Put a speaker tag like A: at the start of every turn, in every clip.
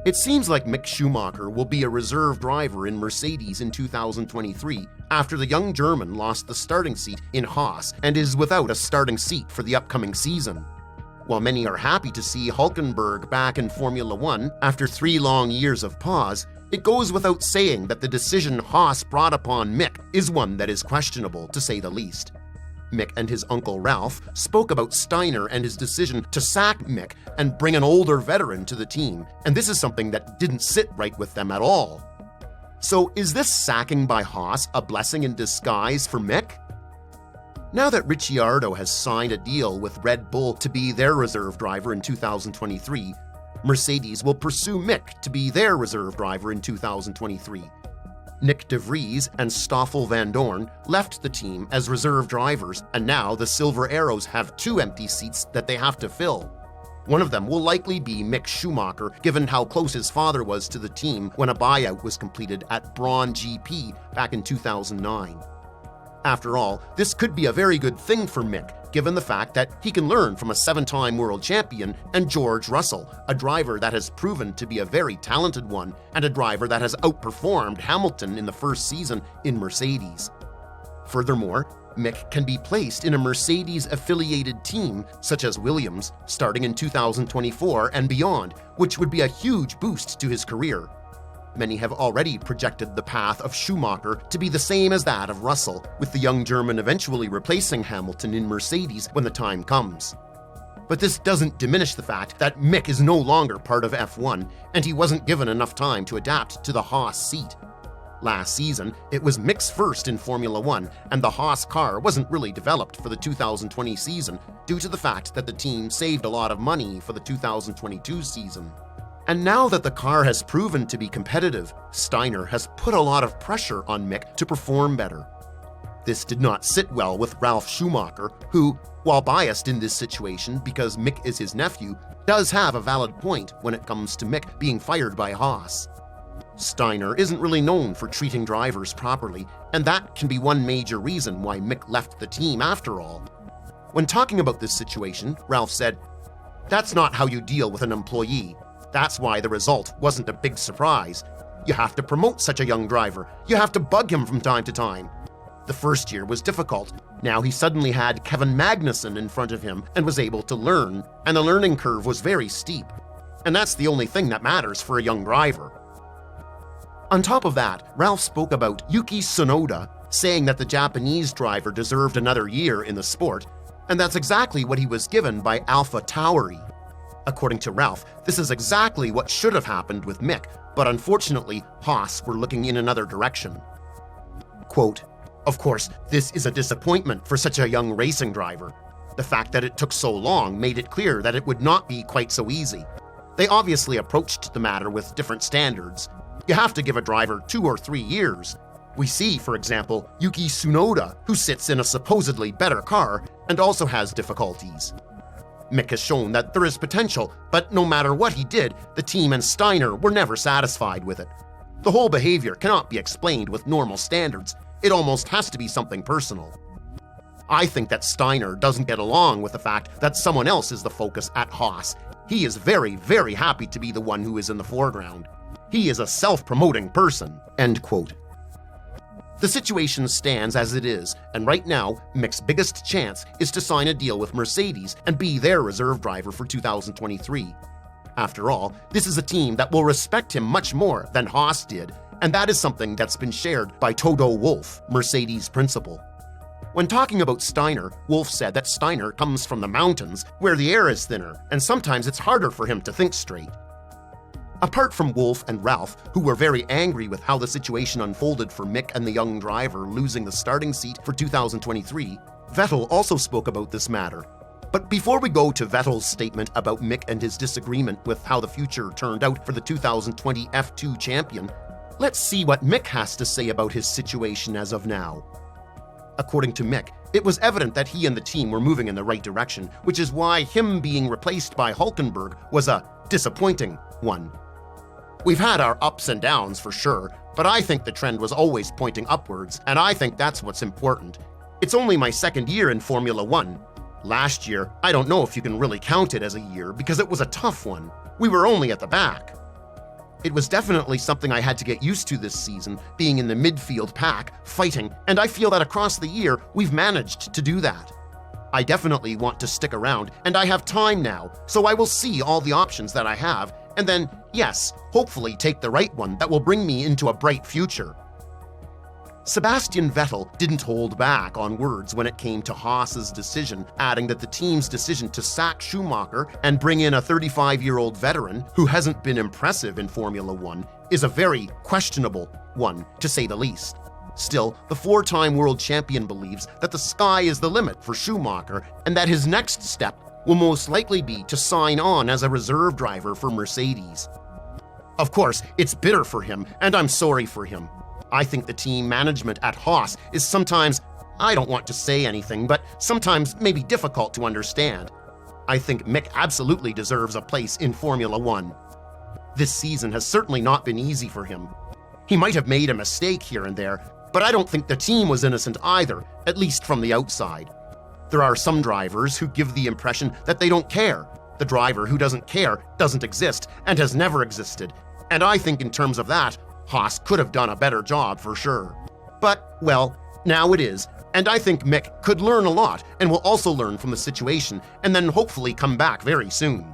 A: It seems like Mick Schumacher will be a reserve driver in Mercedes in 2023 after the young German lost the starting seat in Haas and is without a starting seat for the upcoming season. While many are happy to see Hulkenberg back in Formula One after 3 long years of pause, it goes without saying that the decision Haas brought upon Mick is one that is questionable, to say the least. Mick and his uncle Ralf spoke about Steiner and his decision to sack Mick and bring an older veteran to the team, and this is something that didn't sit right with them at all. So is this sacking by Haas a blessing in disguise for Mick? Now that Ricciardo has signed a deal with Red Bull to be their reserve driver in 2023, Mercedes will pursue Mick to be their reserve driver in 2023. Nick de Vries and Stoffel van Dorn left the team as reserve drivers, and now the Silver Arrows have 2 empty seats that they have to fill. One of them will likely be Mick Schumacher, given how close his father was to the team when a buyout was completed at Braun GP back in 2009. After all, this could be a very good thing for Mick, given the fact that he can learn from a 7-time world champion and George Russell, a driver that has proven to be a very talented one and a driver that has outperformed Hamilton in the first season in Mercedes. Furthermore, Mick can be placed in a Mercedes-affiliated team such as Williams starting in 2024 and beyond, which would be a huge boost to his career. Many have already projected the path of Schumacher to be the same as that of Russell, with the young German eventually replacing Hamilton in Mercedes when the time comes. But this doesn't diminish the fact that Mick is no longer part of F1, and he wasn't given enough time to adapt to the Haas seat. Last season, it was Mick's first in Formula One, and the Haas car wasn't really developed for the 2020 season due to the fact that the team saved a lot of money for the 2022 season. And now that the car has proven to be competitive, Steiner has put a lot of pressure on Mick to perform better. This did not sit well with Ralf Schumacher, who, while biased in this situation because Mick is his nephew, does have a valid point when it comes to Mick being fired by Haas. Steiner isn't really known for treating drivers properly, and that can be one major reason why Mick left the team after all. When talking about this situation, Ralf said, "That's not how you deal with an employee. That's why the result wasn't a big surprise. You have to promote such a young driver. You have to bug him from time to time. The first year was difficult. Now he suddenly had Kevin Magnussen in front of him and was able to learn, and the learning curve was very steep. And that's the only thing that matters for a young driver." On top of that, Ralf spoke about Yuki Tsunoda, saying that the Japanese driver deserved another year in the sport, and that's exactly what he was given by Alpha Tauri. According to Ralf, this is exactly what should have happened with Mick, but unfortunately, Haas were looking in another direction. Quote, "Of course, this is a disappointment for such a young racing driver. The fact that it took so long made it clear that it would not be quite so easy. They obviously approached the matter with different standards. You have to give a driver 2 or 3 years. We see, for example, Yuki Tsunoda, who sits in a supposedly better car and also has difficulties. Mick has shown that there is potential, but no matter what he did, the team and Steiner were never satisfied with it. The whole behavior cannot be explained with normal standards. It almost has to be something personal. I think that Steiner doesn't get along with the fact that someone else is the focus at Haas. He is very, very happy to be the one who is in the foreground. He is a self-promoting person." End quote. The situation stands as it is, and right now, Mick's biggest chance is to sign a deal with Mercedes and be their reserve driver for 2023. After all, this is a team that will respect him much more than Haas did, and that is something that's been shared by Toto Wolff, Mercedes' principal. When talking about Steiner, Wolff said that Steiner comes from the mountains, where the air is thinner, and sometimes it's harder for him to think straight. Apart from Wolff and Ralf, who were very angry with how the situation unfolded for Mick and the young driver losing the starting seat for 2023, Vettel also spoke about this matter. But before we go to Vettel's statement about Mick and his disagreement with how the future turned out for the 2020 F2 champion, let's see what Mick has to say about his situation as of now. According to Mick, it was evident that he and the team were moving in the right direction, which is why him being replaced by Hulkenberg was a disappointing one. "We've had our ups and downs for sure, but I think the trend was always pointing upwards, and I think that's what's important. It's only my 2nd year in Formula One. Last year, I don't know if you can really count it as a year because it was a tough one. We were only at the back. It was definitely something I had to get used to this season, being in the midfield pack, fighting, and I feel that across the year we've managed to do that. I definitely want to stick around, and I have time now, so I will see all the options that I have, and then, yes, hopefully take the right one that will bring me into a bright future. Sebastian Vettel didn't hold back on words when it came to Haas's decision, adding that the team's decision to sack Schumacher and bring in a 35-year-old veteran who hasn't been impressive in Formula One is a very questionable one, to say the least. Still, the four-time world champion believes that the sky is the limit for Schumacher and that his next step will most likely be to sign on as a reserve driver for Mercedes. Of course, it's bitter for him, and I'm sorry for him. I think the team management at Haas is sometimes, I don't want to say anything, but sometimes maybe difficult to understand. I think Mick absolutely deserves a place in Formula One. This season has certainly not been easy for him. He might have made a mistake here and there, but I don't think the team was innocent either, at least from the outside. There are some drivers who give the impression that they don't care. The driver who doesn't care doesn't exist and has never existed, and I think in terms of that, Haas could have done a better job for sure. But, well, now it is, and I think Mick could learn a lot and will also learn from the situation and then hopefully come back very soon.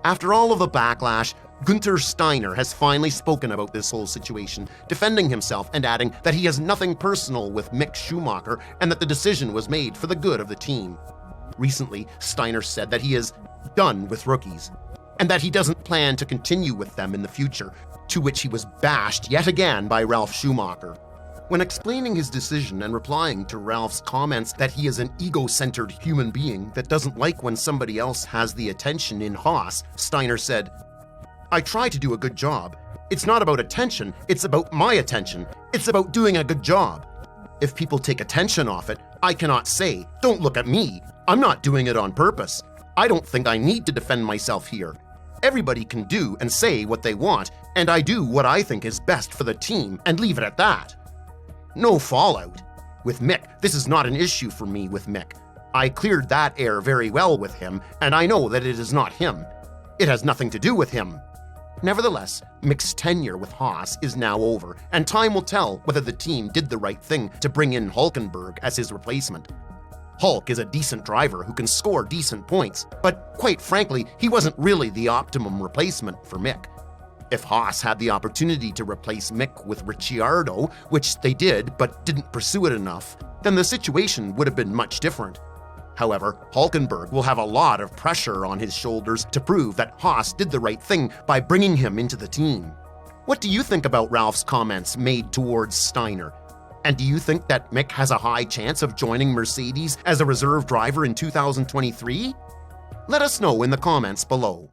A: After all of the backlash, Günther Steiner has finally spoken about this whole situation, defending himself and adding that he has nothing personal with Mick Schumacher and that the decision was made for the good of the team. Recently, Steiner said that he is done with rookies and that he doesn't plan to continue with them in the future, to which he was bashed yet again by Ralf Schumacher. When explaining his decision and replying to Ralf's comments that he is an ego-centered human being that doesn't like when somebody else has the attention in Haas, Steiner said, "I try to do a good job. It's not about attention, it's about my attention. It's about doing a good job. If people take attention off it, I cannot say, 'Don't look at me. I'm not doing it on purpose. I don't think I need to defend myself here.' Everybody can do and say what they want, and I do what I think is best for the team and leave it at that. No fallout. With Mick, this is not an issue for me with Mick. I cleared that air very well with him, and I know that it is not him. It has nothing to do with him." Nevertheless, Mick's tenure with Haas is now over, and time will tell whether the team did the right thing to bring in Hulkenberg as his replacement. Hulk is a decent driver who can score decent points, but quite frankly, he wasn't really the optimum replacement for Mick. If Haas had the opportunity to replace Mick with Ricciardo, which they did but didn't pursue it enough, then the situation would have been much different. However, Hulkenberg will have a lot of pressure on his shoulders to prove that Haas did the right thing by bringing him into the team. What do you think about Ralf's comments made towards Steiner? And do you think that Mick has a high chance of joining Mercedes as a reserve driver in 2023? Let us know in the comments below.